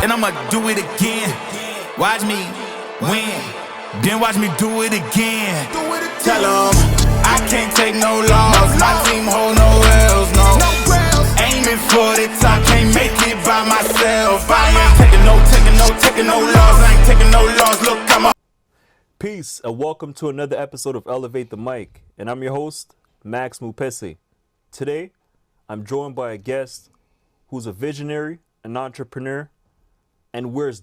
and I'ma do it again. Watch me win, then watch me do it again. Tell 'em I can't take no loss. My team hold no L's, no. Aiming for the top, can't make it by myself. I ain't taking no loss. I ain't taking no loss. Look, I'm a Peace and welcome to another episode of Elevate the Mic, and I'm your host, Max Mupesi. Today, I'm joined by a guest who's a visionary, an entrepreneur, and wears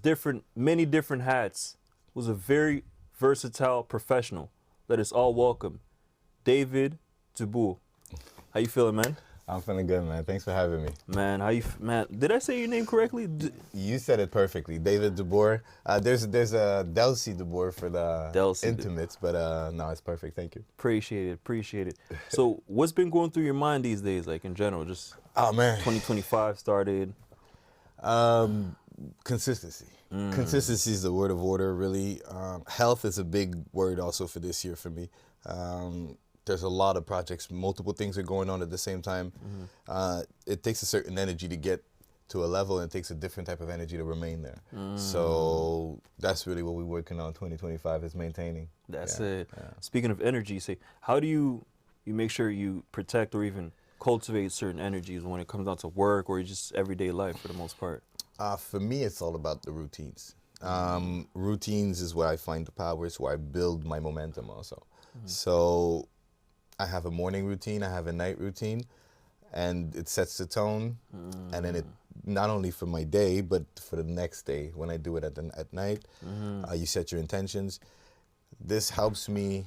many different hats, who's a very versatile professional. Let us all welcome Delcy-Dubourg. How you feeling, man? I'm feeling good, man. Thanks for having me. Man, man, did I say your name correctly? You said it perfectly. Delcy-Dubourg. There's a Delcy-Dubourg for the intimates, but no, it's perfect. Thank you. Appreciate it. So what's been going through your mind these days, like in general? Just 2025 started. Consistency. Consistency is the word of order, really. Health is a big word also for this year for me. There's a lot of projects, multiple things are going on at the same time. It takes a certain energy to get to a level, and it takes a different type of energy to remain there. So that's really what we're working on 2025 is maintaining. That's it. Yeah. Speaking of energy, how do you make sure you protect or even cultivate certain energies when it comes down to work or just everyday life for the most part? For me, it's all about the routines. Routines is where I find the power. It's where I build my momentum also. So I have a morning routine, I have a night routine, and it sets the tone. And then it not only for my day, but for the next day when I do it at night. You set your intentions. This helps me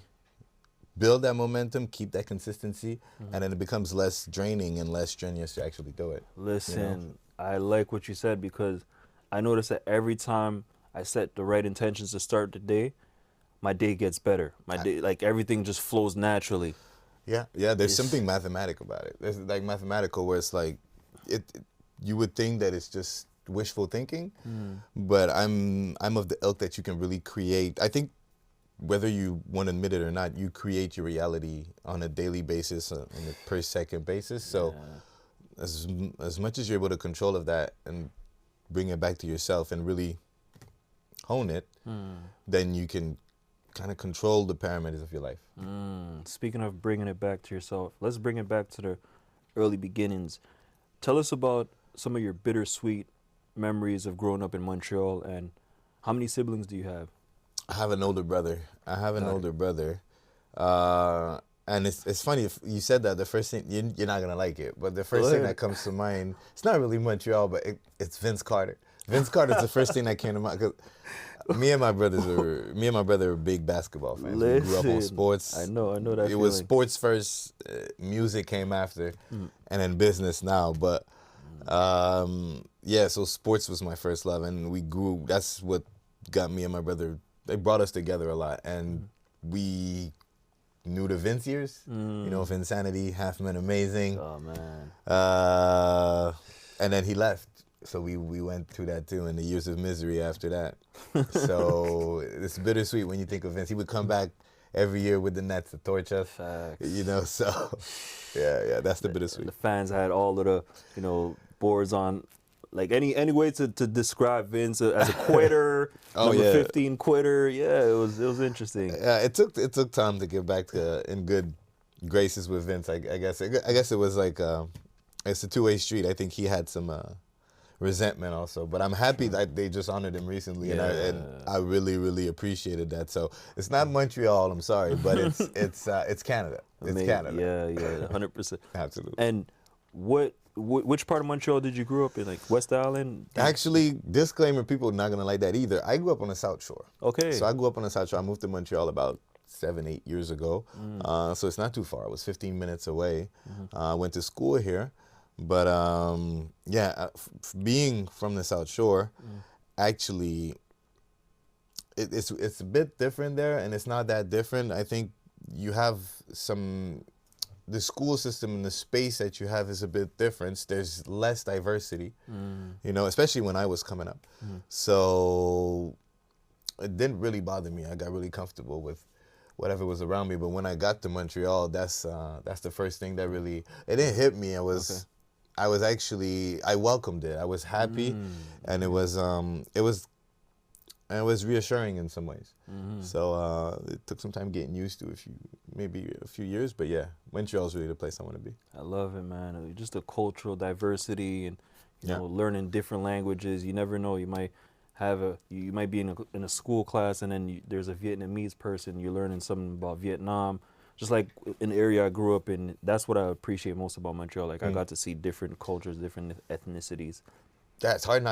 build that momentum, keep that consistency, and then it becomes less draining and less strenuous to actually do it. Listen, you know? I like what you said because I notice that every time I set the right intentions to start the day, my day gets better. My day, like everything just flows naturally. Yeah. There's something mathematical about it. There's like mathematical where it's like, you would think that it's just wishful thinking, but I'm of the ilk that you can really create. I think whether you want to admit it or not, you create your reality on a daily basis, on a per second basis. So as much as you're able to control of that and bring it back to yourself and really hone it, then you can kind of control the parameters of your life. Speaking of bringing it back to yourself, let's bring it back to the early beginnings. Tell us about some of your bittersweet memories of growing up in Montreal, and how many siblings do you have? I have an older brother. And it's funny, if you said that, the first thing, you're not going to like it, but the first thing that comes to mind, it's not really Montreal, but it's Vince Carter. Vince Carter's the first thing that came to mind, because me and my brother are big basketball fans. We grew up on sports. I know that It was sports first, music came after, and then business now, but so sports was my first love, and we grew, that's what got me and my brother, they brought us together a lot, and we knew the Vince years, Vinsanity, Half Men Amazing. Oh, man. And then he left. So we went through that too, and the years of misery after that. So it's bittersweet when you think of Vince. He would come back every year with the Nets to torch us. Facts. So yeah, that's the bittersweet. The fans had all of the, boards on, like any way to describe Vince as a quitter, number 15 quitter. Yeah, it was interesting. Yeah, it took time to get back to in good graces with Vince. I guess it was like it's a two-way street. I think he had some resentment also, but I'm happy that they just honored him recently, and I really, really appreciated that. So it's not Montreal, I'm sorry, but it's Canada. It's Canada. Yeah, 100%. Absolutely. And which part of Montreal did you grow up in? Like West Island? Actually, disclaimer, people are not gonna like that either. I grew up on the South Shore. Okay. So I grew up on the South Shore. I moved to Montreal about 7-8 years ago. So it's not too far. I was 15 minutes away. I went to school here. But being from the South Shore, actually, it's a bit different there, and it's not that different. I think you have the school system and the space that you have is a bit different. There's less diversity, especially when I was coming up. So it didn't really bother me. I got really comfortable with whatever was around me. But when I got to Montreal, that's the first thing that really, it didn't hit me. I welcomed it. I was happy, and it was reassuring in some ways. So it took some time getting used to, maybe a few years, but yeah, Montreal's really the place I want to be. I love it, man. Just the cultural diversity and you know, learning different languages. You never know. You might be in a school class, and then there's a Vietnamese person. You're learning something about Vietnam. Just like in the area I grew up in, that's what I appreciate most about Montreal. Like I got to see different cultures, different ethnicities. Yeah, it's hard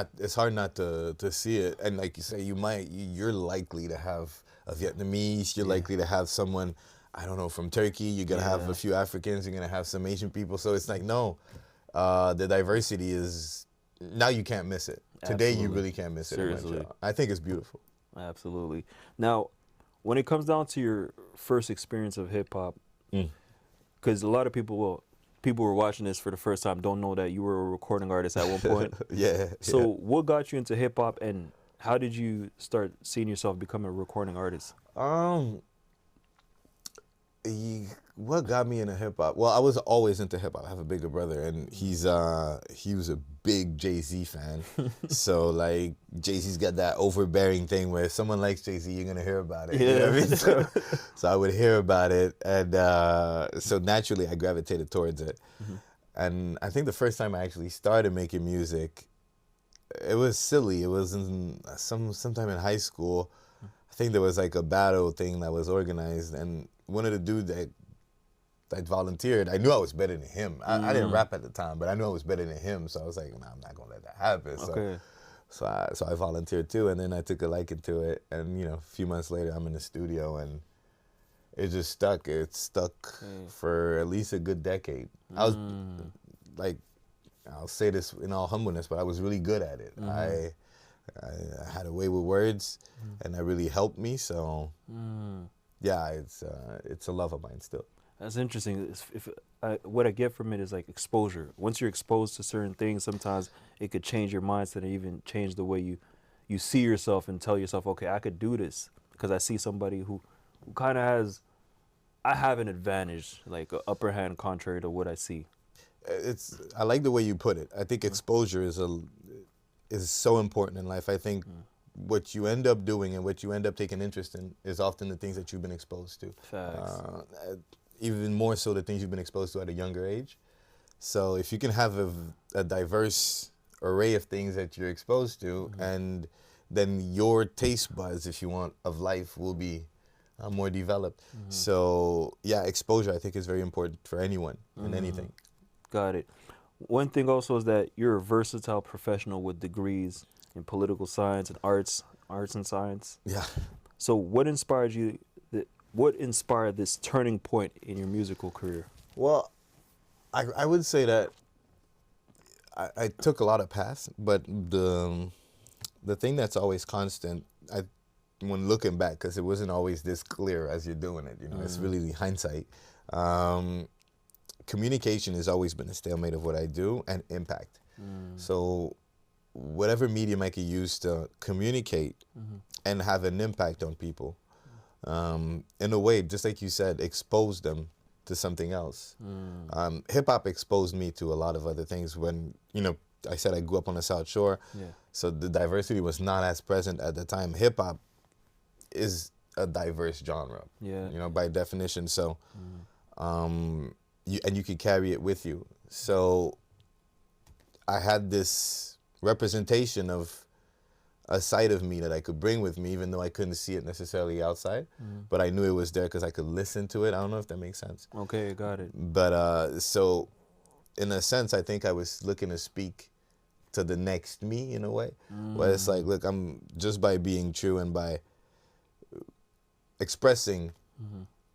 not to see it. And like you say, you're likely to have a Vietnamese, you're likely to have someone, I don't know, from Turkey, you're gonna have a few Africans, you're gonna have some Asian people. So it's like, no, the diversity is, now you can't miss it. Today you really can't miss it. Seriously. I think it's beautiful. Absolutely. Now, when it comes down to your first experience of hip hop, because a lot of people who are watching this for the first time don't know that you were a recording artist at one point. So what got you into hip hop, and how did you start seeing yourself becoming a recording artist? What got me into hip hop? Well, I was always into hip hop. I have a bigger brother, and he was a big Jay-Z fan. So like Jay-Z's got that overbearing thing where if someone likes Jay-Z, you're gonna hear about it. You know what I mean? So I would hear about it, and so naturally I gravitated towards it. And I think the first time I actually started making music, it was silly. It was sometime in high school. I think there was like a battle thing that was organized, and one of the dudes that volunteered, I knew I was better than him. I didn't rap at the time, but I knew I was better than him. So I was like, nah, I'm not gonna let that happen. So I volunteered too, and then I took a liking to it. And you know, a few months later, I'm in the studio, and it just stuck. It stuck for at least a good decade. I was like, I'll say this in all humbleness, but I was really good at it. I had a way with words, and that really helped me. So yeah, it's a love of mine still. That's interesting. What I get from it is like exposure. Once you're exposed to certain things, sometimes it could change your mindset and even change the way you see yourself and tell yourself, okay, I could do this because I see somebody who kind of I have an advantage, like an upper hand contrary to what I see. I like the way you put it. I think exposure is so important in life. I think what you end up doing and what you end up taking interest in is often the things that you've been exposed to. Facts. Even more so the things you've been exposed to at a younger age. So if you can have a diverse array of things that you're exposed to, and then your taste buds, if you want, of life will be more developed. So yeah, exposure I think is very important for anyone in anything. Got it. One thing also is that you're a versatile professional with degrees in political science and arts and science. Yeah. So what inspired you? What inspired this turning point in your musical career? Well, I would say that I took a lot of paths, but the thing that's always constant, when looking back, because it wasn't always this clear as you're doing it, you know, it's really the hindsight. Communication has always been a stalemate of what I do, and impact. So whatever medium I could use to communicate and have an impact on people, in a way, just like you said, expose them to something else. Hip-hop exposed me to a lot of other things when, you know, I said I grew up on the South Shore, so the diversity was not as present at the time. Hip-hop is a diverse genre, you know, by definition, so you could carry it with you. So I had this representation of a side of me that I could bring with me, even though I couldn't see it necessarily outside, but I knew it was there because I could listen to it. I don't know if that makes sense. Okay, got it. But so in a sense, I think I was looking to speak to the next me in a way, where it's like, look, I'm just by being true and by expressing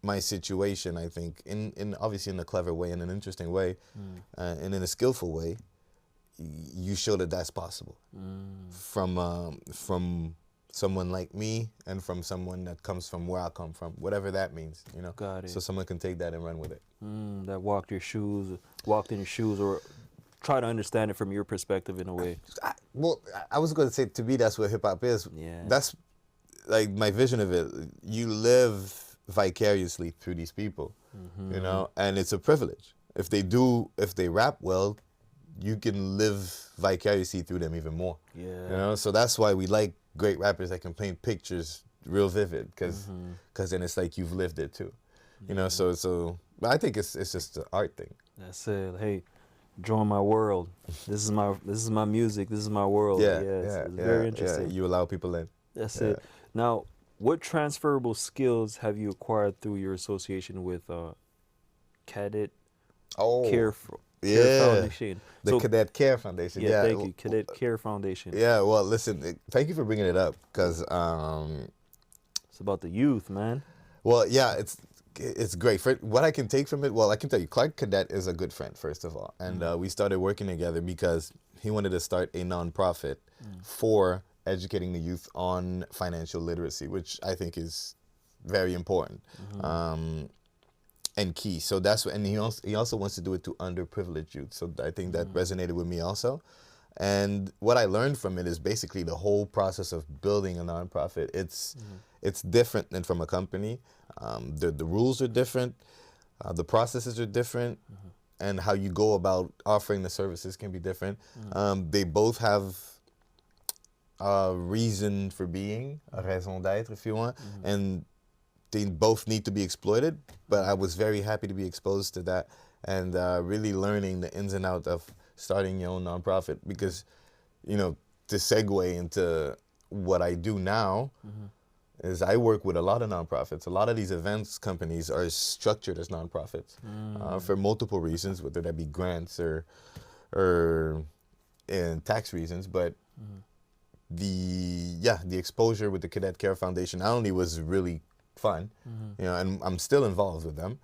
my situation, I think, in obviously in a clever way, in an interesting way, and in a skillful way, you show that that's possible from someone like me and from someone that comes from where I come from, whatever that means, you know. Got it. So someone can take that and run with it. That walked in your shoes, or try to understand it from your perspective in a way. I was going to say, to me, that's what hip hop is. Yeah. That's like my vision of it. You live vicariously through these people, you know, and it's a privilege. If they rap well, you can live vicariously through them even more. Yeah. You know, so that's why we like great rappers that can paint pictures real vivid, because then it's like you've lived it too. You know, so but I think it's just an art thing. That's it. Hey, join my world. This is my music. This is my world. It's very interesting. Yeah. You allow people in. That's it. Now, what transferable skills have you acquired through your association with Cadet Care Foundation? The Cadet Care Foundation. Yeah, thank you, Cadet Care Foundation. Yeah, well, listen, thank you for bringing it up, because it's about the youth, man. well, yeah, it's great. For what I can take from it, well, I can tell you, Clark Cadet is a good friend, first of all, and we started working together because he wanted to start a nonprofit for educating the youth on financial literacy, which I think is very important and key. So that's what, and he also wants to do it to underprivileged youth. So I think that resonated with me also. And what I learned from it is basically the whole process of building a nonprofit. It's different than from a company. The rules are different, the processes are different, and how you go about offering the services can be different. They both have a reason for being, a raison d'être, if you want, and they both need to be exploited. But I was very happy to be exposed to that and really learning the ins and outs of starting your own nonprofit, because, you know, to segue into what I do now is I work with a lot of nonprofits. A lot of these events companies are structured as nonprofits for multiple reasons, whether that be grants or in tax reasons. But the exposure with the Cadet Care Foundation not only was really fun, you know, and I'm still involved with them,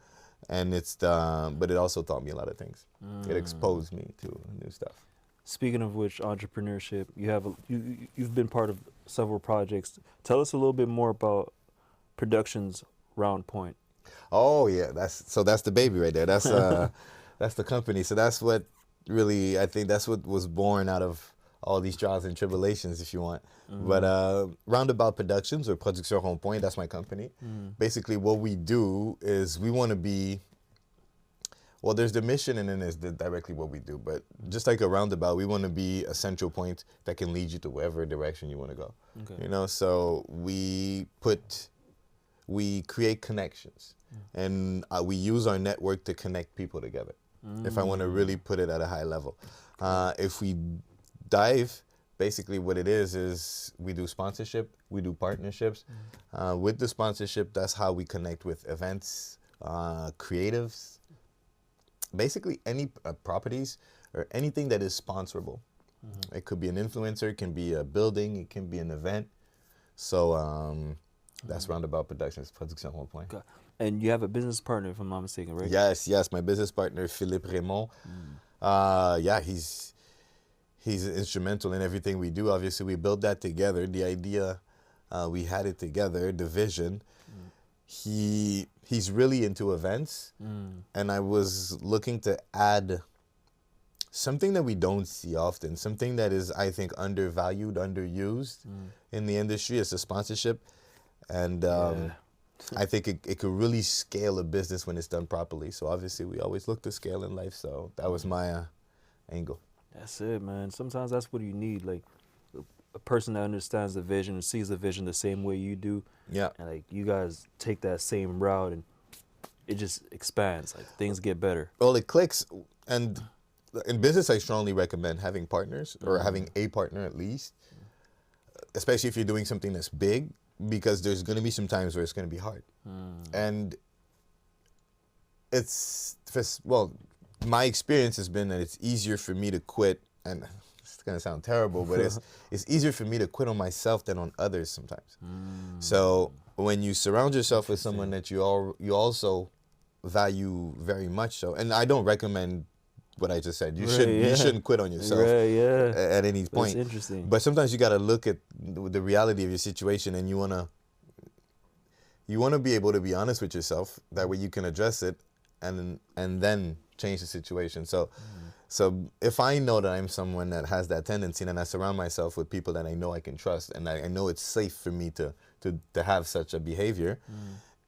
and but it also taught me a lot of things. It exposed me to new stuff. Speaking of which, entrepreneurship, you've been part of several projects. Tell us a little bit more about Productions Round Point. Oh yeah, that's the baby right there. That's that's the company. So that's what really, I think that's what was born out of all these trials and tribulations, if you want. But Roundabout Productions, or Production Round Point, that's my company. Basically what we do is we want to be, well, there's the mission and then there's directly what we do. But just like a roundabout, we want to be a central point that can lead you to wherever direction you want to go. Okay. You know, so we create connections, and we use our network to connect people together. If I want to really put it at a high level. If we dive, basically what it is we do sponsorship, we do partnerships. With the sponsorship, that's how we connect with events, creatives, basically any properties or anything that is sponsorable. It could be an influencer, it can be a building, it can be an event. So that's Roundabout Productions, Production Round Point. Okay. And you have a business partner, if I'm not mistaken, right? Yes, my business partner, Philippe Raymond. He's instrumental in everything we do. Obviously, we built that together. The idea, we had it together, the vision. He's really into events, and I was looking to add something that we don't see often, something that is, I think, undervalued, underused in the industry. It's a sponsorship, and I think it could really scale a business when it's done properly. So obviously, we always look to scale in life. So that was my angle. That's it, man. Sometimes that's what you need, like a person that understands the vision and sees the vision the same way you do. Yeah. And like you guys take that same route and it just expands. Like things get better. Well, it clicks. And in business, I strongly recommend having partners, or having a partner at least, especially if you're doing something that's big, because there's going to be some times where it's going to be hard. And my experience has been that it's easier for me to quit, and it's going to sound terrible, but it's easier for me to quit on myself than on others sometimes. So when you surround yourself with someone that you also value very much so, and I don't recommend what I just said. You shouldn't quit on yourself at any point. That's interesting. But sometimes you got to look at the reality of your situation, and you want to be able to be honest with yourself. That way you can address it and then change the situation. So if I know that I'm someone that has that tendency, then I surround myself with people that I know I can trust, and I know it's safe for me to have such a behavior.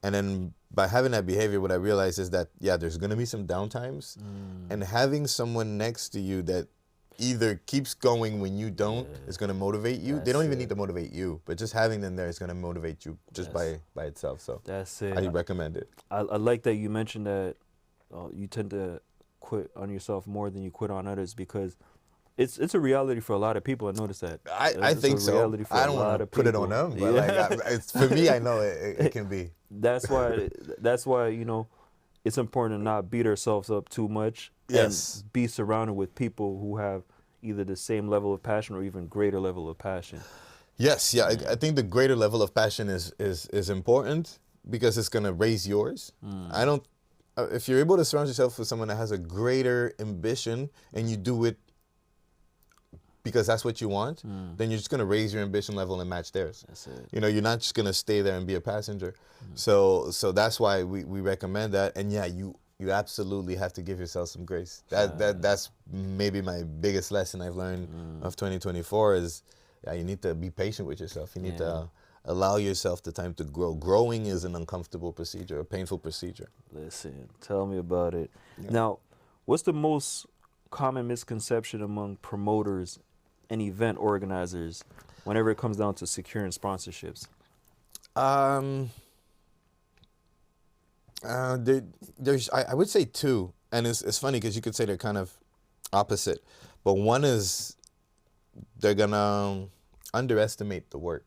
And then by having that behavior, what I realized is that, yeah, there's going to be some downtimes. And having someone next to you that either keeps going when you don't is going to motivate you. They don't even need to motivate you, but just having them there is going to motivate you just by itself. So that's it. I recommend it. I like that you mentioned that you tend to quit on yourself more than you quit on others, because it's a reality for a lot of people. I noticed that. I think so. I don't want to put it on them, but it's, for me, I know it can be. That's why you know, it's important to not beat ourselves up too much. Yes. And be surrounded with people who have either the same level of passion or even greater level of passion. Yes, yeah. I think the greater level of passion is important, because it's going to raise yours. I don't. If you're able to surround yourself with someone that has a greater ambition and you do it because that's what you want, then you're just going to raise your ambition level and match theirs. That's it. You know, you're not just going to stay there and be a passenger. So that's why we recommend that. And yeah, you absolutely have to give yourself some grace. That's maybe my biggest lesson I've learned of 2024 is, yeah, you need to be patient with yourself. You need to allow yourself the time to grow. Growing is an uncomfortable procedure, a painful procedure. Listen, tell me about it. Yeah. Now, what's the most common misconception among promoters and event organizers whenever it comes down to securing sponsorships? There's I would say two, and it's funny because you could say they're kind of opposite, but one is they're gonna underestimate the work,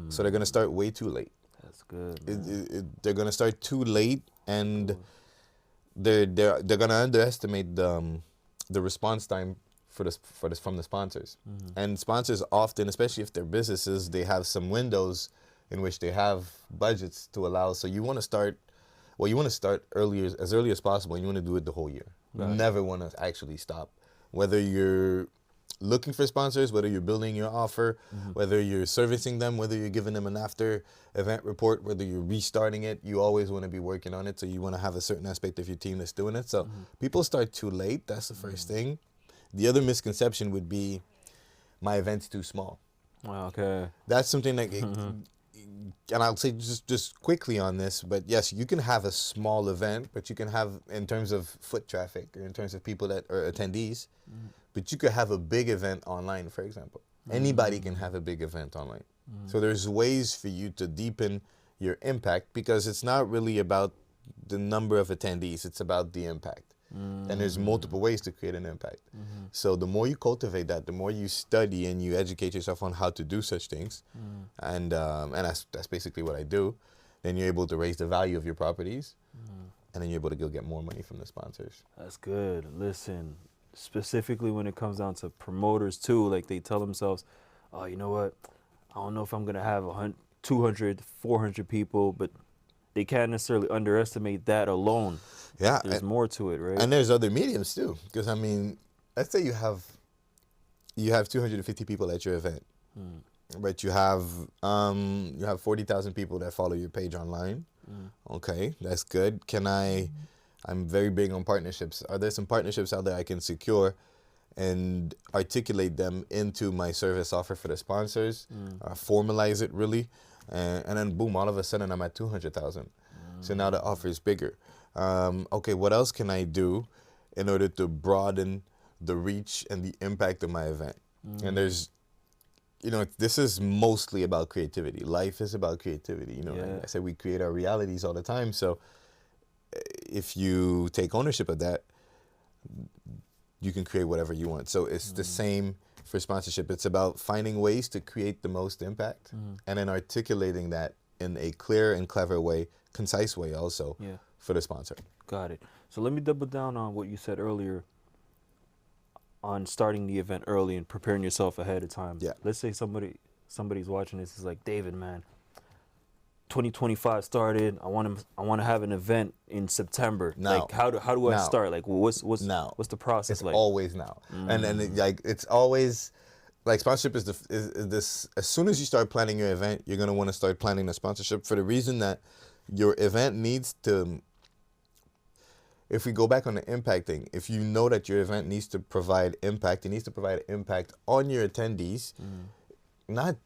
so they're gonna start way too late. That's good. They're gonna start too late, and they're gonna underestimate the response time from the sponsors. And sponsors often, especially if they're businesses, they have some windows in which they have budgets to allow. So you want to start. Well, you want to start as early as possible, and you want to do it the whole year. Right. You never want to actually stop. Whether you're looking for sponsors, whether you're building your offer, whether you're servicing them, whether you're giving them an after event report, whether you're restarting it, you always want to be working on it. So you want to have a certain aspect of your team that's doing it. So people start too late. That's the first thing. The other misconception would be, my event's too small. Okay. That's something that... And I'll say just quickly on this, but yes, you can have a small event, but you can have, in terms of foot traffic or in terms of people that are attendees, but you could have a big event online, for example. Anybody can have a big event online. So there's ways for you to deepen your impact, because it's not really about the number of attendees, it's about the impact. And there's multiple ways to create an impact. So the more you cultivate that, the more you study and you educate yourself on how to do such things, and that's basically what I do, then you're able to raise the value of your properties, and then you're able to go get more money from the sponsors. That's good. Listen, specifically when it comes down to promoters too, like they tell themselves, oh, you know what, I don't know if I'm going to have 200, 400 people, but they can't necessarily underestimate that alone. Yeah, there's more to it, right? And there's other mediums too, because I mean, let's say you have 250 people at your event, but you have 40,000 people that follow your page online. Okay, that's good. I'm very big on partnerships. Are there some partnerships out there I can secure and articulate them into my service offer for the sponsors, formalize it really, and then boom, all of a sudden I'm at 200,000. So now the offer is bigger. Okay, what else can I do in order to broaden the reach and the impact of my event? And there's, this is mostly about creativity. Life is about creativity. I said we create our realities all the time. So if you take ownership of that, you can create whatever you want. So it's the same for sponsorship. It's about finding ways to create the most impact and then articulating that in a clear and clever way, concise way also. For the sponsor. Got it. So let me double down on what you said earlier on starting the event early and preparing yourself ahead of time. Yeah. Let's say somebody's watching this is like, David, man, 2025 started. I want to have an event in September. Now. Like how do I start? Like what's now. What's the process like? It's always now. And it's always like sponsorship is this. As soon as you start planning your event, you're gonna want to start planning the sponsorship for the reason that your event needs to. If we go back on the impact thing, if you know that your event needs to provide impact, it needs to provide impact on your attendees, not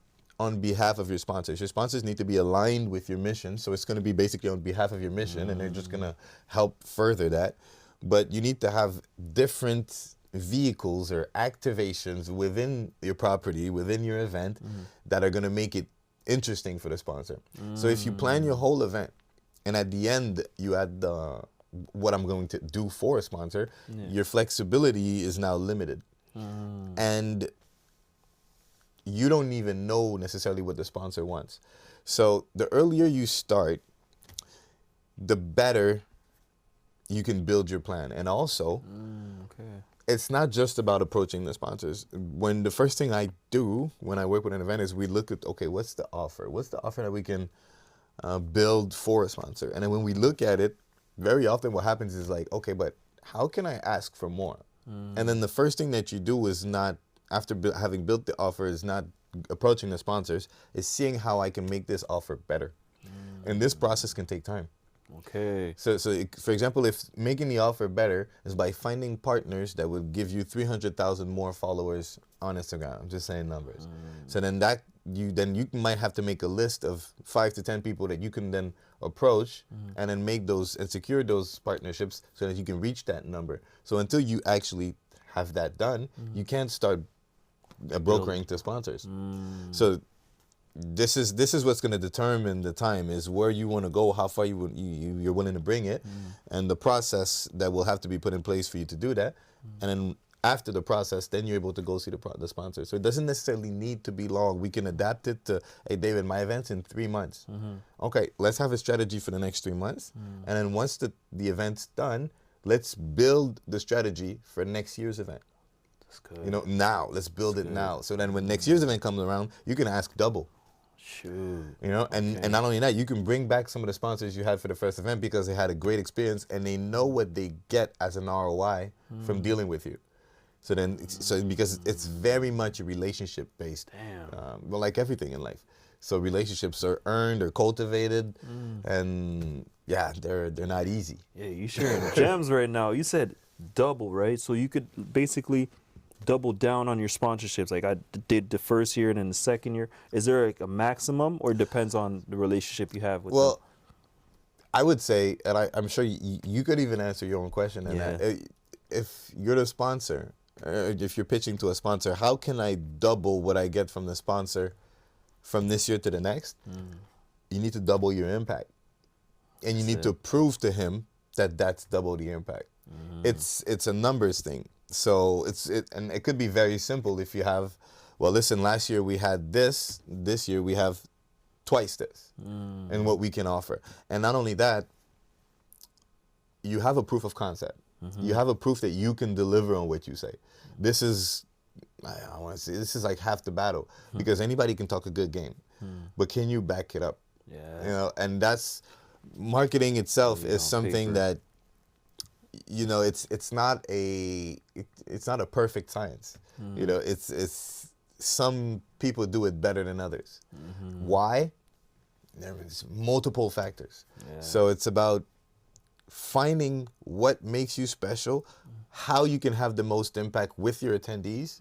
on behalf of your sponsors. Your sponsors need to be aligned with your mission. So it's going to be basically on behalf of your mission, and they're just going to help further that. But you need to have different vehicles or activations within your property, within your event, that are going to make it interesting for the sponsor. So if you plan your whole event, and at the end you add what I'm going to do for a sponsor, your flexibility is now limited. And you don't even know necessarily what the sponsor wants. So the earlier you start, the better you can build your plan. And also, it's not just about approaching the sponsors. When the first thing I do when I work with an event is we look at, okay, what's the offer? What's the offer that we can build for a sponsor? And then when we look at it, very often what happens is like, okay, but how can I ask for more? And then the first thing that you do is not, after having built the offer, is not approaching the sponsors, is seeing how I can make this offer better. And this process can take time. Okay. So for example, if making the offer better is by finding partners that will give you 300,000 more followers on Instagram. I'm just saying numbers. So then you might have to make a list of 5 to 10 people that you can then approach and then make those and secure those partnerships so that you can reach that number. So until you actually have that done, you can't start brokering to sponsors. So this is what's going to determine the time, is where you want to go, how far you're willing to bring it, and the process that will have to be put in place for you to do that. And then after the process, then you're able to go see the sponsor. So it doesn't necessarily need to be long. We can adapt it to, hey, David, my event's in 3 months. Okay, let's have a strategy for the next 3 months. And then once the event's done, let's build the strategy for next year's event. That's good. You know, now, let's build it now. So then when next year's event comes around, you can ask double. Shoot. You know, and not only that, you can bring back some of the sponsors you had for the first event because they had a great experience and they know what they get as an ROI from dealing with you. So then, because it's very much a relationship based. Damn. Well, like everything in life. So relationships are earned or cultivated, and yeah, they're not easy. Yeah, you sharing gems right now. You said double, right? So you could basically double down on your sponsorships. Like I did the first year and then the second year. Is there like a maximum, or it depends on the relationship you have with them? I would say, and I'm sure you could even answer your own question in that. If you're the sponsor, if you're pitching to a sponsor, how can I double what I get from the sponsor from this year to the next? You need to double your impact. And you need to prove to him that that's double the impact. It's a numbers thing. So and it could be very simple if you have, well, listen, last year we had this year we have twice this and what we can offer. And not only that, you have a proof of concept. You have a proof that you can deliver on what you say. This is, I want to say, this is like half the battle, because anybody can talk a good game, but can you back it up? Yeah. You know, and that's, marketing itself is something that, you know, it's not a perfect science. You know, it's some people do it better than others. Why? There is multiple factors. So it's about finding what makes you special, how you can have the most impact with your attendees,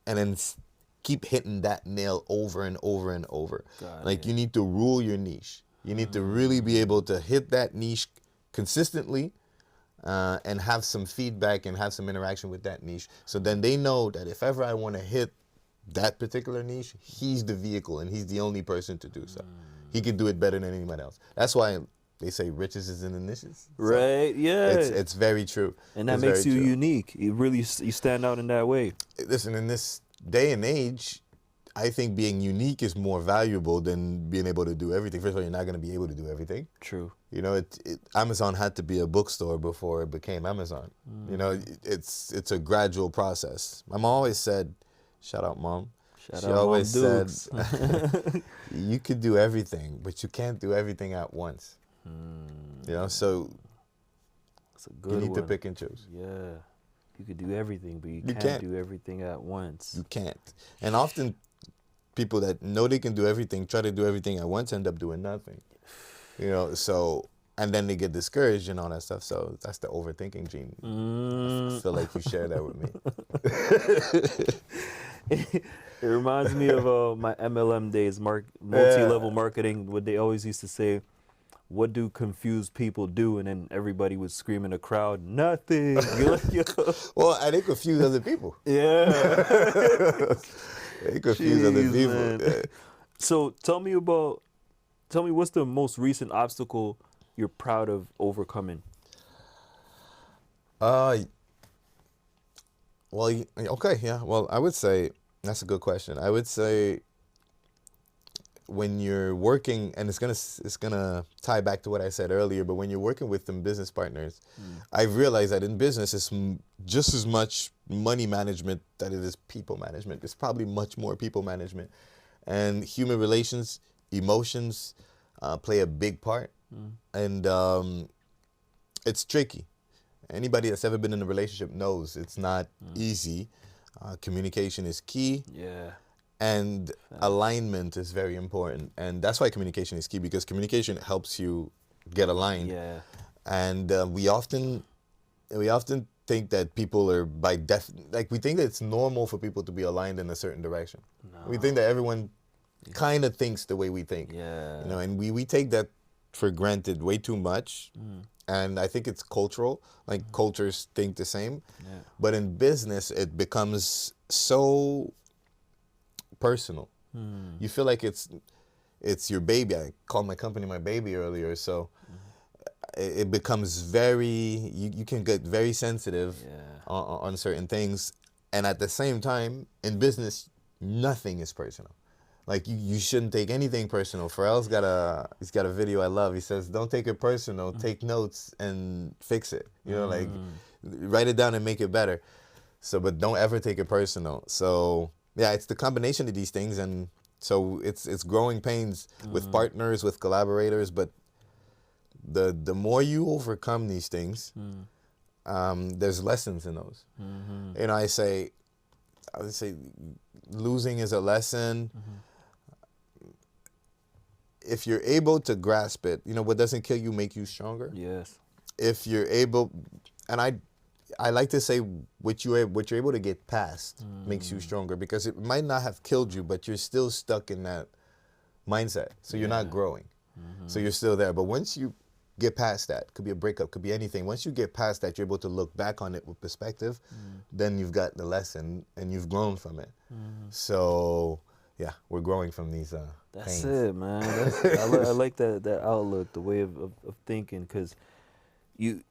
and then keep hitting that nail over and over and over. Like you need to rule your niche. You need to really be able to hit that niche consistently, and have some feedback and have some interaction with that niche. So then they know that if ever I want to hit that particular niche, he's the vehicle and he's the only person to do so. He can do it better than anyone else. That's why they say riches is in the niches. Right, so yeah. It's very true. And that makes you unique. You stand out in that way. Listen, in this day and age, I think being unique is more valuable than being able to do everything. First of all, you're not going to be able to do everything. True. You know, Amazon had to be a bookstore before it became Amazon. You know, it's a gradual process. My mom always said, shout out, Mom. She always said, you could do everything, but you can't do everything at once. You know, so that's a good you need one. to pick and choose. Yeah. You could do everything, but you can't do everything at once. You can't. And often people that know they can do everything, try to do everything at once, end up doing nothing. You know, so, and then they get discouraged and all that stuff. So that's the overthinking gene. I feel like you share that with me. It reminds me of my MLM days, multi-level marketing, what they always used to say, what do confused people do? And then everybody would scream in the crowd, nothing. You're like, yo. Well, and they confuse other people. Yeah. They confuse other Jeez, people. man. Yeah. So tell me what's the most recent obstacle you're proud of overcoming? Well, okay, yeah. Well, I would say that's a good question. I would say when you're working, and it's gonna tie back to what I said earlier, but when you're working with them business partners, I've realized that in business it's just as much money management that it is people management. It's probably much more people management, and human relations, emotions play a big part, and it's tricky. Anybody that's ever been in a relationship knows it's not easy. Communication is key. Yeah. And alignment is very important. And that's why communication is key, because communication helps you get aligned. Yeah. And we often think that people are we think that it's normal for people to be aligned in a certain direction. No. We think that everyone kind of thinks the way we think. Yeah. You know, and we take that for granted way too much. And I think it's cultural, like cultures think the same. Yeah. But in business, it becomes so personal. You feel like it's your baby. I called my company my baby earlier, so it becomes very, you can get very sensitive on certain things. And at the same time, in business, nothing is personal. Like you shouldn't take anything personal. Pharrell's he's got a video I love. He says, "Don't take it personal. Take notes and fix it. You know, like write it down and make it better. So, but don't ever take it personal." So yeah, it's the combination of these things, and so it's growing pains with partners, with collaborators. But the more you overcome these things, there's lessons in those. You know, I would say losing is a lesson. If you're able to grasp it, you know, what doesn't kill you make you stronger. Yes. If you're able, and I like to say what you're able to get past makes you stronger, because it might not have killed you, but you're still stuck in that mindset. So you're not growing. So you're still there. But once you get past that, could be a breakup, could be anything. Once you get past that, you're able to look back on it with perspective. Then you've got the lesson and you've grown from it. So yeah, we're growing from these That's pains. it, man. I like that outlook, the way of thinking, because you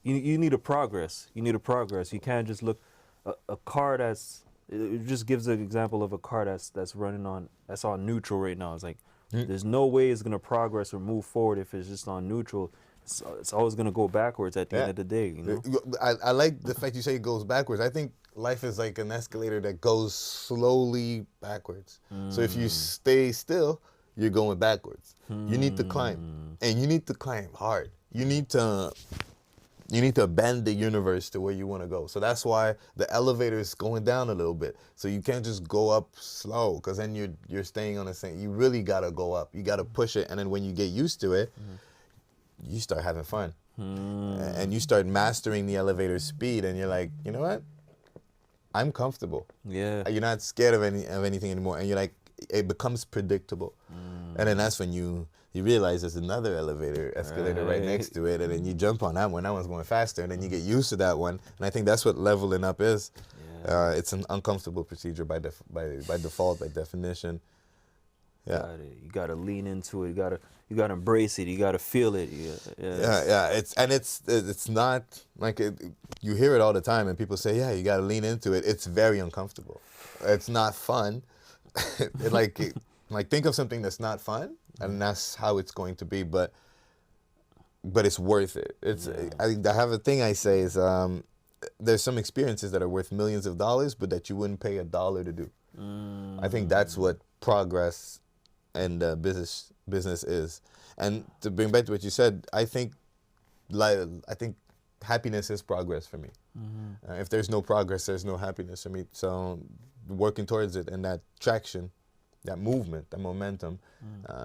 need a progress. You need a progress. You can't just look a car it just gives an example of a car that's running that's on neutral right now. It's like there's no way it's gonna progress or move forward if it's just on neutral. It's always gonna go backwards at the end of the day. You know. I like the fact you say it goes backwards. I think life is like an escalator that goes slowly backwards. So if you stay still, you're going backwards. You need to climb, and you need to climb hard. You need to bend the universe to where you want to go. So that's why the elevator is going down a little bit. So you can't just go up slow, because then you're staying on the same. You really gotta go up. You gotta push it, and then when you get used to it, you start having fun, and you start mastering the elevator speed, and you're like, you know what? I'm comfortable. Yeah. You're not scared of anything anymore, and you're like, it becomes predictable, and then that's when you realize there's another escalator right next to it, and then you jump on that one. That one's going faster, and then you get used to that one. And I think that's what leveling up is. Yeah. It's an uncomfortable procedure by default, by definition. Yeah. You gotta lean into it. You gotta embrace it. You gotta feel it. Yeah. It's not like you hear it all the time, and people say, yeah, you gotta lean into it. It's very uncomfortable. It's not fun. Like think of something that's not fun, and that's how it's going to be. But it's worth it. I have a thing I say is there's some experiences that are worth millions of dollars, but that you wouldn't pay $1 to do. I think that's what progress and business is. And to bring back to what you said, I think happiness is progress for me. If there's no progress, there's no happiness for me. So working towards it, and that traction, that movement, that momentum,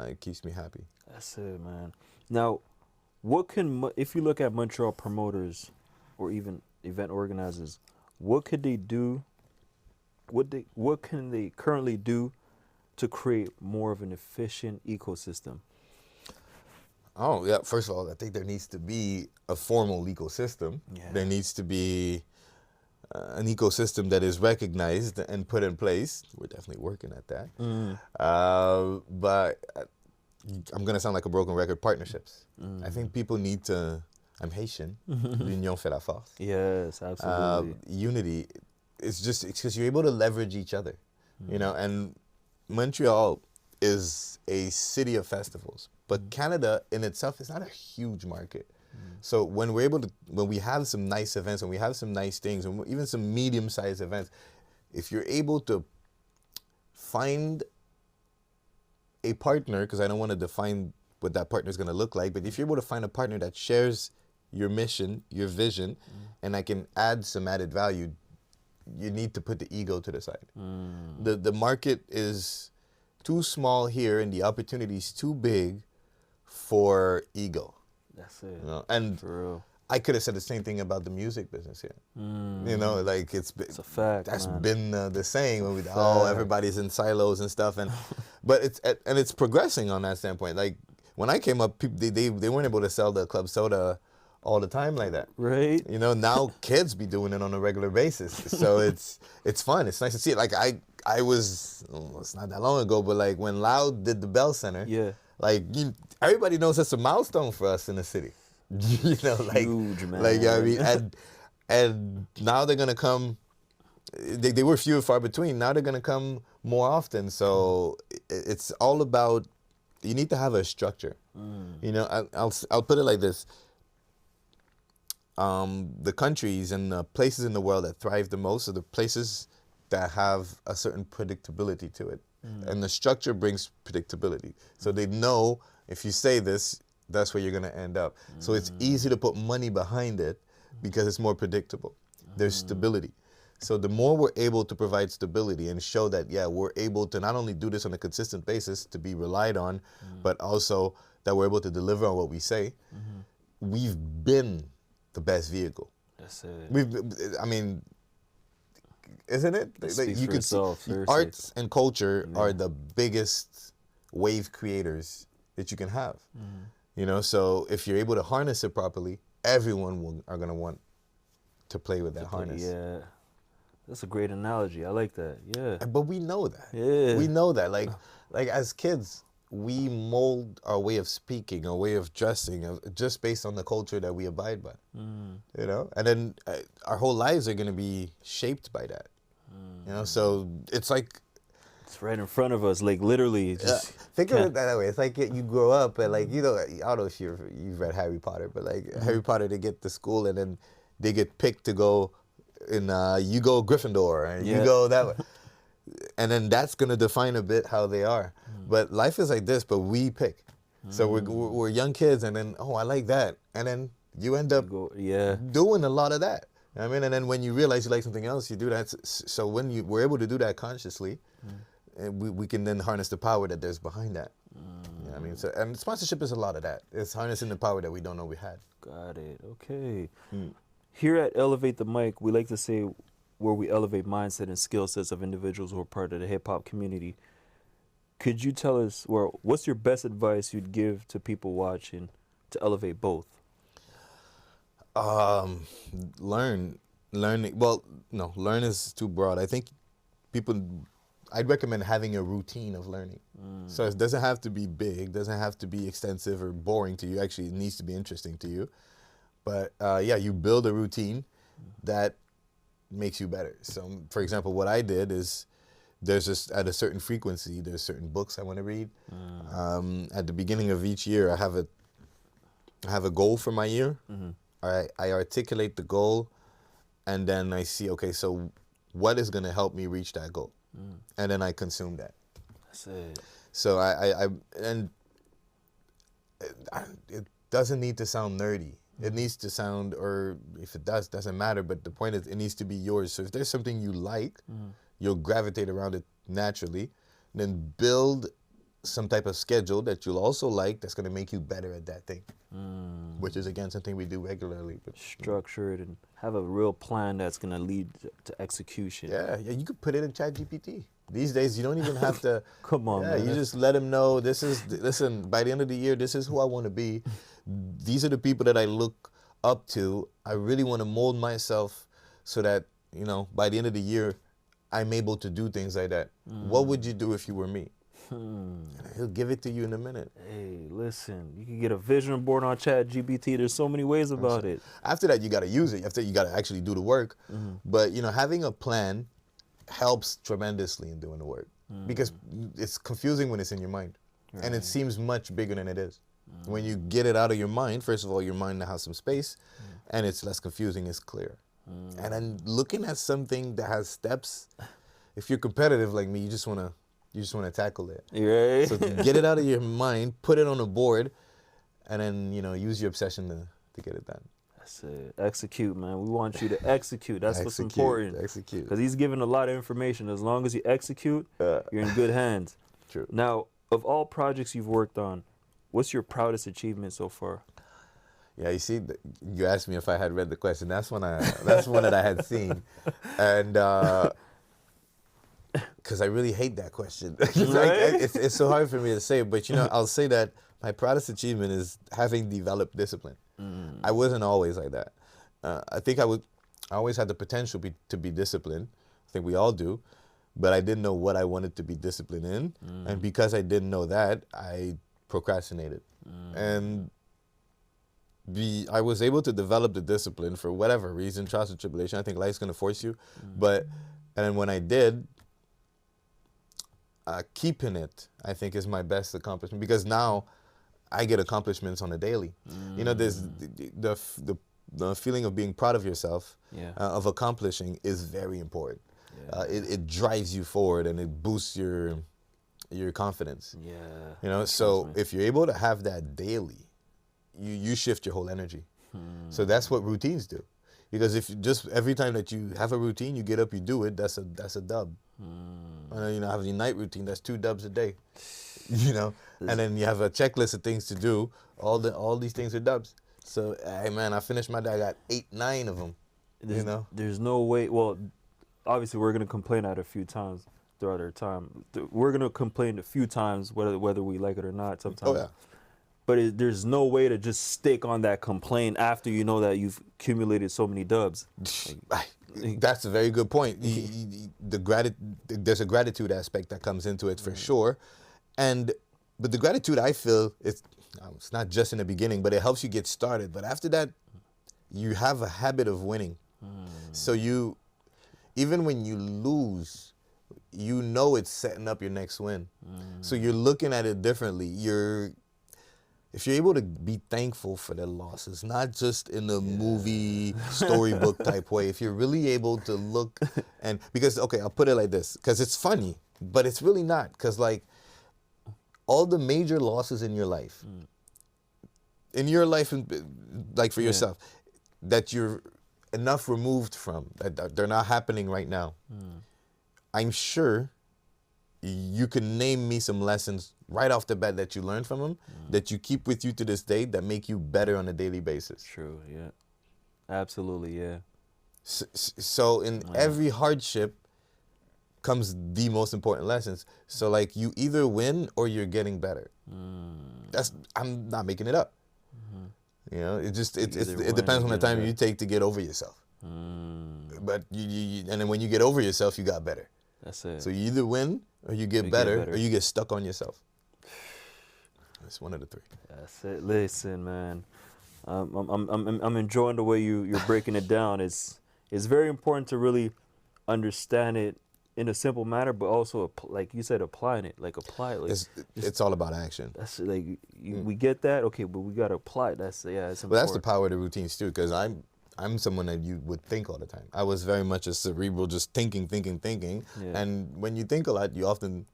it keeps me happy. That's it, man. Now, if you look at Montreal promoters or even event organizers, what could they do what can they currently do to create more of an efficient ecosystem? Oh, yeah. First of all, I think there needs to be a formal ecosystem. Yeah. There needs to be an ecosystem that is recognized and put in place. We're definitely working at that. But I'm going to sound like a broken record, partnerships. I think people need to, I'm Haitian, l'union fait la force. Yes, absolutely. Unity, it's because you're able to leverage each other, you know, and Montreal is a city of festivals, but Canada in itself is not a huge market. So when we have some nice events, when we have some nice things, and even some medium-sized events, if you're able to find a partner, because I don't want to define what that partner is going to look like, but if you're able to find a partner that shares your mission, your vision, and I can add some added value, you need to put the ego to the side. The market is too small here, and the opportunity is too big for ego. That's it. You know? And For real. I could have said the same thing about the music business here. You know, like it's a fact. That's Man. been the saying when everybody's in silos and stuff, and but it's progressing on that standpoint. Like when I came up, people, they weren't able to sell the club soda all the time like that. Right. You know, now kids be doing it on a regular basis, so it's fun. It's nice to see it. Like I was, it's not that long ago, but like when Loud did the Bell Center, Yeah. like everybody knows that's a milestone for us in the city. You know, like Huge, man. like, you know what I mean, and now they're gonna come. They were few and far between. Now they're gonna come more often. So it's all about, you need to have a structure. You know, I'll put it like this. The countries and the places in the world that thrive the most are the places that have a certain predictability to it. And the structure brings predictability. So they know if you say this, that's where you're going to end up. So it's easy to put money behind it because it's more predictable. There's stability. So the more we're able to provide stability and show that, yeah, we're able to not only do this on a consistent basis to be relied on, but also that we're able to deliver on what we say, we've been the best vehicle. That's it. I mean, isn't it? Like, you can itself, see arts and culture are the biggest wave creators that you can have. You know, so if you're able to harness it properly, everyone are going to want to play with that harness. Yeah. That's a great analogy. I like that. Yeah. But we know that. Yeah. We know that. Like as kids, we mold our way of speaking, our way of dressing, just based on the culture that we abide by. You know, and then our whole lives are going to be shaped by that. You know, so it's like, it's right in front of us, like literally. Just think of it that way. It's like you grow up and like, you know, I don't know if you've read Harry Potter, but like Harry Potter, they get to school and then they get picked to go in, you go Gryffindor and you go that way. And then that's going to define a bit how they are. But life is like this, but we pick. So we're young kids and then, oh, I like that. And then you end up doing a lot of that. You know what I mean? And then when you realize you like something else, you do that. So when we're able to do that consciously, we can then harness the power that there's behind that. You know what I mean? So, and sponsorship is a lot of that. It's harnessing the power that we don't know we had. Got it. Okay. Here at Elevate the Mic, we like to say where we elevate mindset and skill sets of individuals who are part of the hip-hop community. Could you tell us, well, what's your best advice you'd give to people watching to elevate both? Learning. Well, no, learn is too broad. I think I'd recommend having a routine of learning. So it doesn't have to be big, doesn't have to be extensive or boring to you. Actually, it needs to be interesting to you. But yeah, you build a routine that makes you better. So, for example, what I did is there's just at a certain frequency, there's certain books I want to read. At the beginning of each year, I have a goal for my year. I articulate the goal, and then I see, okay, so what is going to help me reach that goal? And then I consume that. That's it. So it doesn't need to sound nerdy. It needs to sound, or if it does, doesn't matter. But the point is, it needs to be yours. So if there's something you like, you'll gravitate around it naturally. Then build some type of schedule that you'll also like that's going to make you better at that thing, which is, again, something we do regularly. But, Structure it and have a real plan that's going to lead to execution. yeah, you could put it in ChatGPT. These days, you don't even have to. Come on, yeah, man. you just let them know, listen, by the end of the year, this is who I want to be. These are the people that I look up to. I really want to mold myself so that, by the end of the year, I'm able to do things like that. What would you do if you were me? He'll give it to you in a minute. Hey, listen, you can get a vision board on ChatGPT. There's so many ways about it. After that, you got to use it. After you got to actually do the work. But, having a plan helps tremendously in doing the work because it's confusing when it's in your mind. Right. And it seems much bigger than it is. When you get it out of your mind, first of all, your mind has some space and it's less confusing, it's clear. And then looking at something that has steps, if you're competitive like me, you just want to tackle it. Right. So get it out of your mind, put it on a board, and then, use your obsession to get it done. That's it. Execute, man. We want you to execute. That's what's important. Execute. Because he's giving a lot of information. As long as you execute, you're in good hands. True. Now, of all projects you've worked on, what's your proudest achievement so far? Yeah, you see, you asked me if I had read the question. That's one that I had seen, and because I really hate that question. It's so hard for me to say, but I'll say that my proudest achievement is having developed discipline. I wasn't always like that. I think I always had the potential to be disciplined. I think we all do, but I didn't know what I wanted to be disciplined in, and because I didn't know that, I procrastinated, and I was able to develop the discipline for whatever reason, trials and tribulation. I think life's going to force you, and then when I did, keeping it, I think, is my best accomplishment because now I get accomplishments on a daily. There's the feeling of being proud of yourself, of accomplishing is very important. Yeah. It drives you forward and it boosts your confidence. Yeah. So if you're able to have that daily, you shift your whole energy. So that's what routines do. Because if just every time that you have a routine, you get up, you do it, that's a dub. And have your night routine, that's 2 dubs a day. And then you have a checklist of things to do. All these things are dubs. So, hey man, I finished my day. I got 8, 9 of them. There's no way. Well, obviously we're gonna complain at a few times throughout our time. We're gonna complain a few times whether we like it or not. Sometimes. Oh yeah. But there's no way to just stick on that complaint after you know that you've accumulated so many dubs. That's a very good point. There's a gratitude aspect that comes into it for sure, but the gratitude I feel it's not just in the beginning, but it helps you get started. But after that, you have a habit of winning. So even when you lose, it's setting up your next win. So you're looking at it differently. If you're able to be thankful for the losses, not just in a movie storybook type way, if you're really able to look because I'll put it like this, because it's funny, but it's really not, because like all the major losses in your life, like for yourself, that you're enough removed from, that they're not happening right now, I'm sure you can name me some lessons right off the bat that you learned from them that you keep with you to this day that make you better on a daily basis. True, yeah. Absolutely, yeah. So in every hardship comes the most important lessons. So like you either win or you're getting better. I'm not making it up. It depends on the time you take to get over yourself. But and then when you get over yourself, you got better. That's it. So you either win or you get better or you get stuck on yourself. It's one of the 3. That's it. Listen, man, I'm enjoying the way you're breaking it down. It's very important to really understand it in a simple manner, but also, like you said, applying it. Like apply it. Like, it's all about action. That's like we get that, okay, but we gotta apply it. It's important. Well, that's the power of the routines too, because I'm someone that you would think all the time. I was very much a cerebral, just thinking. Yeah. And when you think a lot, you often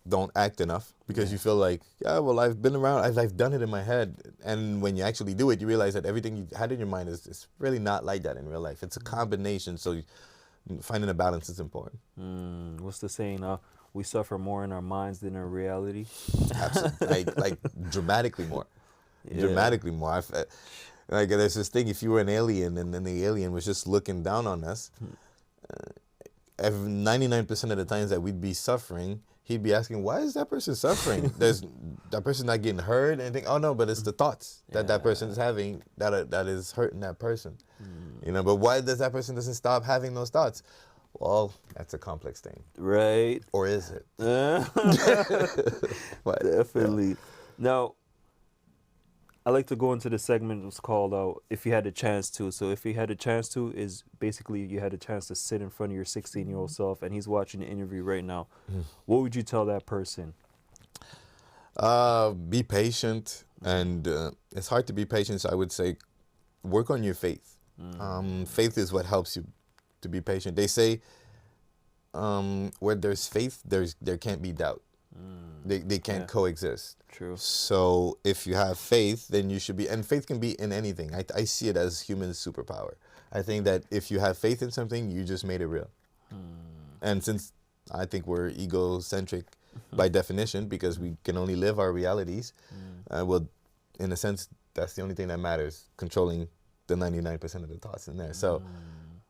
don't act enough because you feel like, I've been around, I've done it in my head. And when you actually do it, you realize that everything you had in your mind is really not like that in real life. It's a combination. So finding a balance is important. What's the saying? we suffer more in our minds than in reality. Absolutely, like dramatically more. Yeah. Dramatically more. Like there's this thing: if you were an alien and then the alien was just looking down on us, 99% of the times that we'd be suffering, he'd be asking, "Why is that person suffering? There's that person not getting hurt?" And think, "Oh no, but it's the thoughts that person is having that is hurting that person." You know, but why does that person doesn't stop having those thoughts? Well, that's a complex thing, Right. or is it? Definitely. Now, I like to go into the segment that's called If You Had a Chance To. So If You Had a Chance To is basically you had a chance to sit in front of your 16-year-old self and he's watching the interview right now. What would you tell that person? Be patient, and it's hard to be patient, so I would say work on your faith. Faith is what helps you to be patient. They say where there's faith, there can't be doubt. They can't coexist. True. So if you have faith, then you should be, and faith can be in anything. I see it as human superpower. I think that if you have faith in something, you just made it real. And since I think we're egocentric by definition, because we can only live our realities, well, in a sense, that's the only thing that matters, controlling the 99% of the thoughts in there. So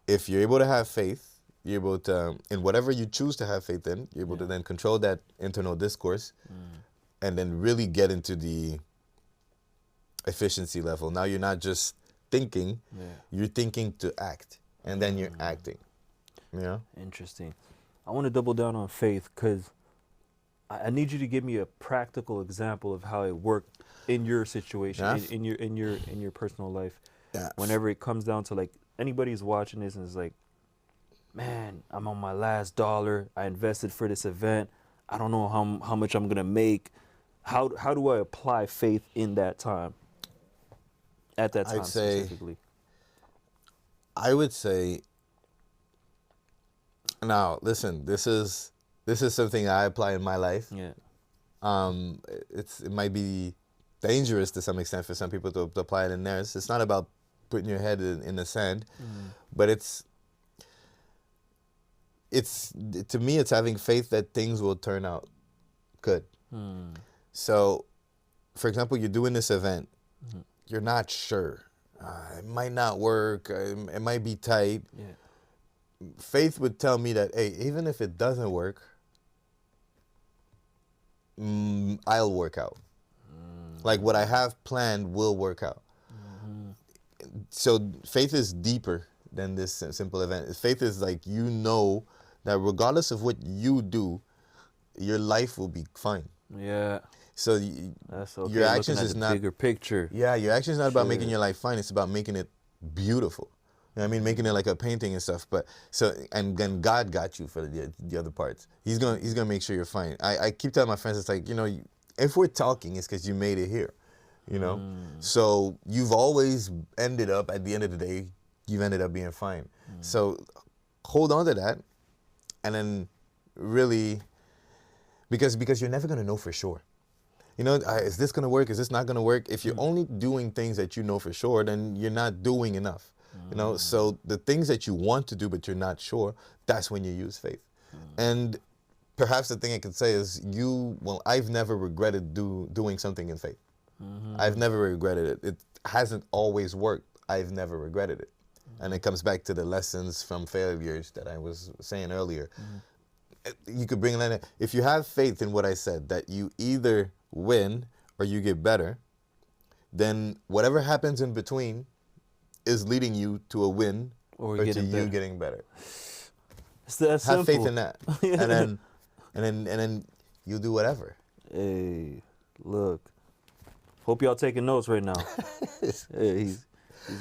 if you're able to have faith, you're able to, in whatever you choose to have faith in, you're able to then control that internal discourse and then really get into the efficiency level. Now you're not just thinking, you're thinking to act, and then you're acting. You know? Interesting. I want to double down on faith because I need you to give me a practical example of how it worked in your situation, in your personal life. Yeah. Whenever it comes down to like anybody's watching this and is like, man, I'm on my last dollar. I invested for this event. I don't know how much I'm gonna make. How do I apply faith in that time? At that time specifically. I would say. Now, listen. This is something I apply in my life. Yeah. It might be dangerous to some extent for some people to apply it in theirs. It's not about putting your head in the sand, but it's to me it's having faith that things will turn out good. So, for example, you're doing this event, you're not sure. It might not work. It might be tight. Yeah. Faith would tell me that, hey, even if it doesn't work, I'll work out. Like what I have planned will work out. So faith is deeper than this simple event. Faith is like, you know that regardless of what you do, your life will be fine. Yeah. So That's okay. your actions is the not bigger picture. Yeah, your actions is not about making your life fine. It's about making it beautiful. You know what I mean? Making it like a painting and stuff. But so, and then God got you for the other parts. He's gonna make sure you're fine. I keep telling my friends, it's like, you know, if we're talking, it's because you made it here. You know, so you've always ended up at the end of the day, you've ended up being fine. So hold on to that, and then really, because you're never gonna know for sure. You know, is this gonna work? Is this not gonna work? If you're only doing things that you know for sure, then you're not doing enough. You know, so the things that you want to do but you're not sure, that's when you use faith. And perhaps the thing I could say is I've never regretted doing something in faith. I've never regretted it. It hasn't always worked. I've never regretted it. And it comes back to the lessons from failures that I was saying earlier. You could bring that in. If you have faith in what I said, that you either win or you get better, then whatever happens in between is leading you to a win or to you getting better. It's that simple. Have faith in that. and then you'll do whatever. Hey, look. Hope y'all taking notes right now. Hey, he's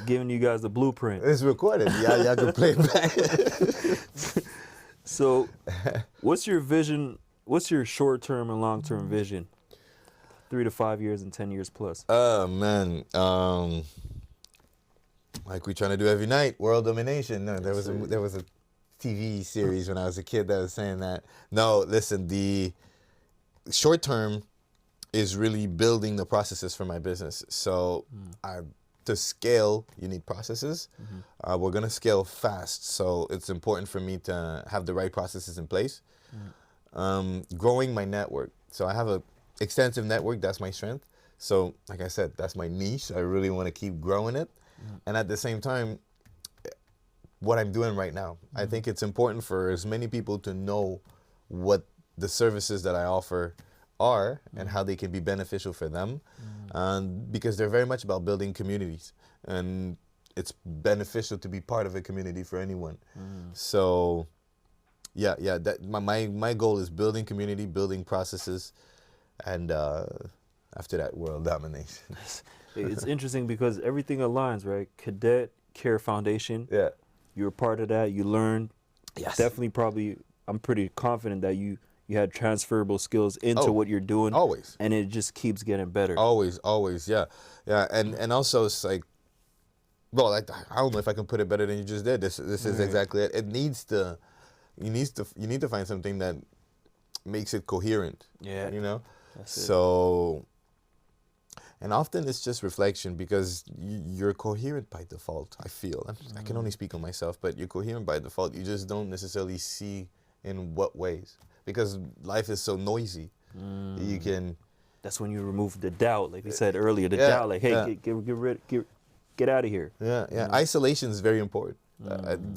giving you guys the blueprint. It's recorded. Y'all can play it back. So, what's your vision? What's your short-term and long-term vision? 3 to 5 years and 10 years plus. Oh, man. Like we trying to do every night, world domination. No, there was a TV series when I was a kid that was saying that. No, listen, the short term is really building the processes for my business. So to scale, you need processes. We're going to scale fast. So it's important for me to have the right processes in place. Growing my network. So I have a extensive network. That's my strength. So like I said, that's my niche. I really want to keep growing it. And at the same time, what I'm doing right now, I think it's important for as many people to know what the services that I offer are and how they can be beneficial for them, because they're very much about building communities, and it's beneficial to be part of a community for anyone. So yeah, that my goal is building community, building processes, and after that, world domination. It's interesting because everything aligns, right? Cadet Care Foundation. Yeah. You were part of that. You learned. Yes. Definitely, probably. I'm pretty confident that you had transferable skills into what you're doing. Always. And it just keeps getting better. Always, yeah. And also it's like, well, I don't know if I can put it better than you just did. This is exactly it. It needs to, you need to find something that makes it coherent. Yeah. You know? That's it. So, and often it's just reflection, because you're coherent by default, I feel. I can only speak on myself, but you're coherent by default. You just don't necessarily see in what ways, because life is so noisy. You can. That's when you remove the doubt, like we said earlier. The doubt, like, hey, get out of here. Yeah. Isolation is very important.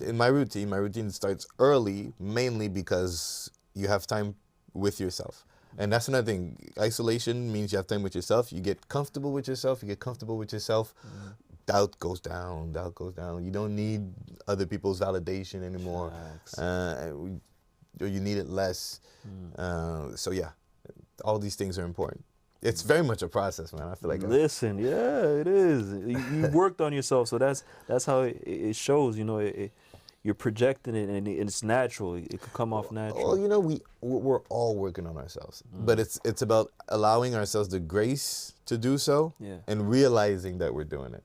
In my routine starts early, mainly because you have time with yourself. And that's another thing. Isolation means you have time with yourself. You get comfortable with yourself. Doubt goes down. You don't need other people's validation anymore. Or you need it less. So yeah, all these things are important. It's very much a process, man. I feel like. Listen, yeah, it is. You worked on yourself, so that's how it shows. You know, you're projecting it, and it's natural. It could come off natural. Well, you know, we're all working on ourselves, but it's about allowing ourselves the grace to do so, and realizing that we're doing it.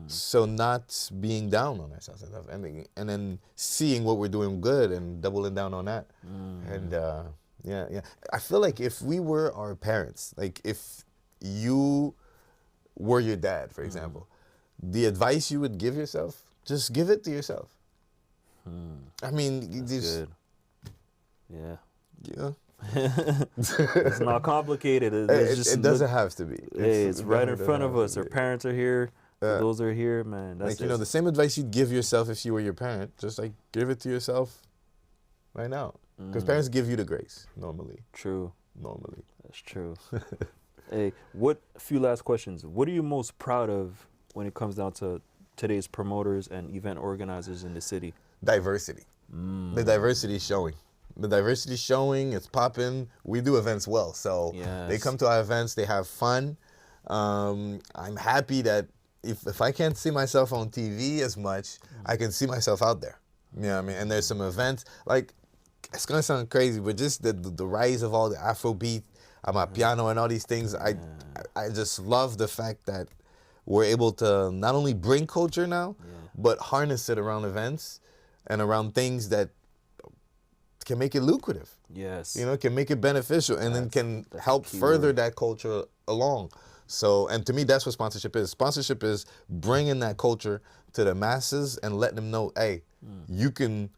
So not being down on ourselves and then seeing what we're doing good and doubling down on that. And yeah. I feel like if we were our parents, like if you were your dad, for example, the advice you would give yourself, just give it to yourself. I mean, you just. Good. Yeah. Yeah. It's not complicated. It doesn't have to be. It's right in front of us. Our parents are here. Those are here, man. That's like, you know, the same advice you'd give yourself if you were your parent, just like give it to yourself right now. Because parents give you the grace, normally. True. Normally. That's true. Hey, a few last questions. What are you most proud of when it comes down to today's promoters and event organizers in the city? Diversity. The diversity is showing. It's popping. We do events well. So they come to our events, they have fun. I'm happy that if I can't see myself on TV as much, I can see myself out there. You know what I mean? And there's some events, like, it's going to sound crazy, but just the rise of all the Afrobeat, piano and all these things, I just love the fact that we're able to not only bring culture now, but harness it around events and around things that can make it lucrative. Yes. You know, can make it beneficial, and then can help further that culture along. So, and to me, that's what sponsorship is. Sponsorship is bringing that culture to the masses and letting them know, hey, you can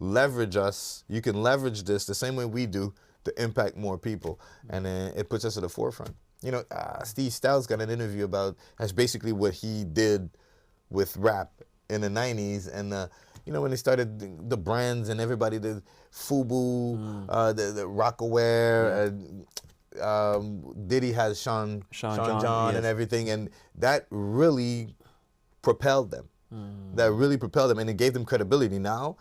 leverage us, you can leverage this the same way we do to impact more people. And then it puts us at the forefront. You know, Steve Styles got an interview about, that's basically what he did with rap in the 90s. And, you know, when they started the brands and everybody did FUBU, the Rockaware, Diddy has Sean John and everything. And that really propelled them. And it gave them credibility. Now,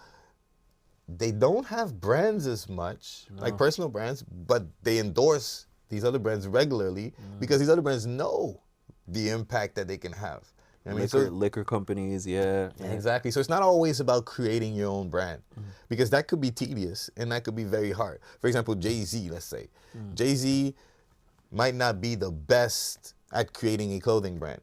they don't have brands as much, like personal brands, but they endorse these other brands regularly because these other brands know the impact that they can have. You know what I mean? Liquor companies, yeah. Exactly. So it's not always about creating your own brand, because that could be tedious and that could be very hard. For example, Jay-Z, let's say. Jay-Z might not be the best at creating a clothing brand,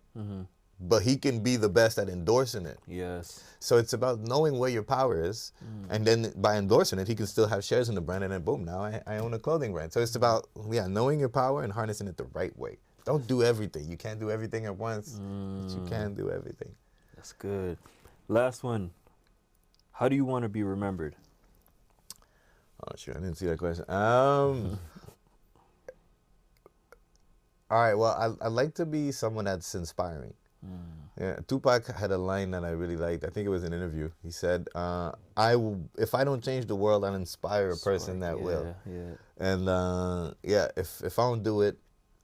but he can be the best at endorsing it. Yes. So it's about knowing where your power is, and then by endorsing it, he can still have shares in the brand, and then boom, now I own a clothing brand. So it's about, knowing your power and harnessing it the right way. Don't do everything. You can't do everything at once, but you can do everything. That's good. Last one. How do you want to be remembered? Oh, sure. I didn't see that question. All right. Well, I like to be someone that's inspiring. Yeah, Tupac had a line that I really liked. I think it was an interview. He said, if I don't change the world, I'll inspire a person that will. Yeah. And if I don't do it,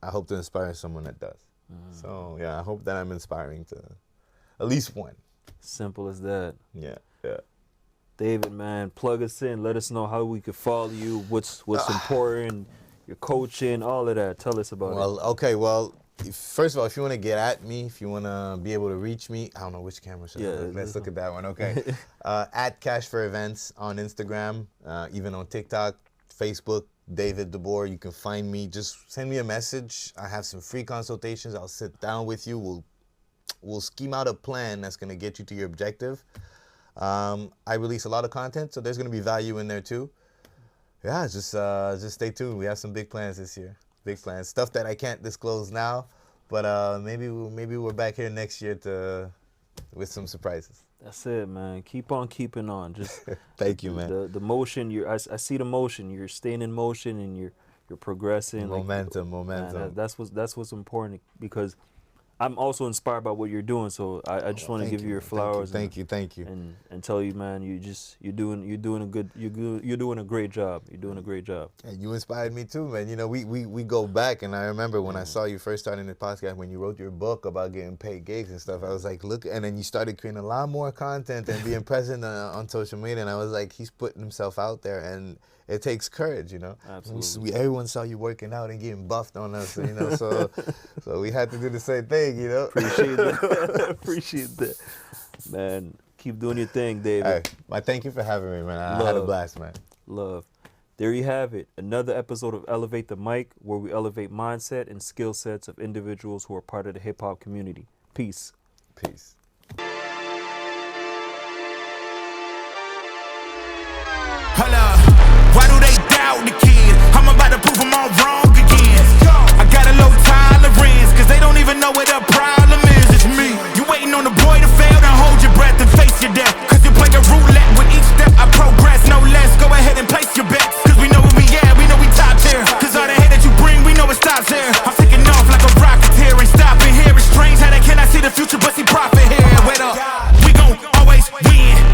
I hope to inspire someone that does. So yeah, I hope that I'm inspiring to at least one. Simple as that. Yeah. David, man, plug us in. Let us know how we could follow you. What's important, your coaching, all of that. Tell us about it. Well, okay. Well, first of all, if you want to get at me, if you want to be able to reach me, I don't know which camera should I look. Let's look at that one. Okay. At Cash for Events on Instagram, even on TikTok, Facebook, Delcy-Dubourg. You can find me. Just send me a message. I have some free consultations. I'll sit down with you. We'll scheme out a plan that's going to get you to your objective. I release a lot of content, so there's going to be value in there too. Yeah, just stay tuned. We have some big plans this year. Big plans. Stuff that I can't disclose now, but maybe we're back here next year with some surprises. That's it, man. Keep on keeping on. Just thank you, man. The motion. I see the motion. You're staying in motion and you're progressing. Momentum. Man, that's what's important, because I'm also inspired by what you're doing, so I just want to give you your flowers. Thank you. And tell you, man, you're doing a great job. You're doing a great job. And you inspired me too, man. You know, we go back, and I remember when I saw you first starting the podcast, when you wrote your book about getting paid gigs and stuff. I was like, look, and then you started creating a lot more content and being present on social media, and I was like, he's putting himself out there, and it takes courage, you know. Absolutely. Everyone saw you working out and getting buffed on us, you know. So we had to do the same thing, you know. Appreciate that. Appreciate that, man. Keep doing your thing, David. Hey, thank you for having me, man. I had a blast, man. Love. There you have it. Another episode of Elevate the Mic, where we elevate mindset and skill sets of individuals who are part of the hip hop community. Peace. Peace. Holla, why do they doubt the kid? I'm about to prove them all wrong again. I got a low tolerance, cause they don't even know what the problem is. It's me. You waiting on the boy to fail, then hold your breath and face your death. Cause you play a roulette with each step I progress, no less. Go ahead and place your bets, cause we know where we at, we know we top tier. Cause all the hate that you bring, we know it stops here. I'm taking off like a rocketeer and stopping here. It's strange how they cannot see the future, but see profit here. Wait up.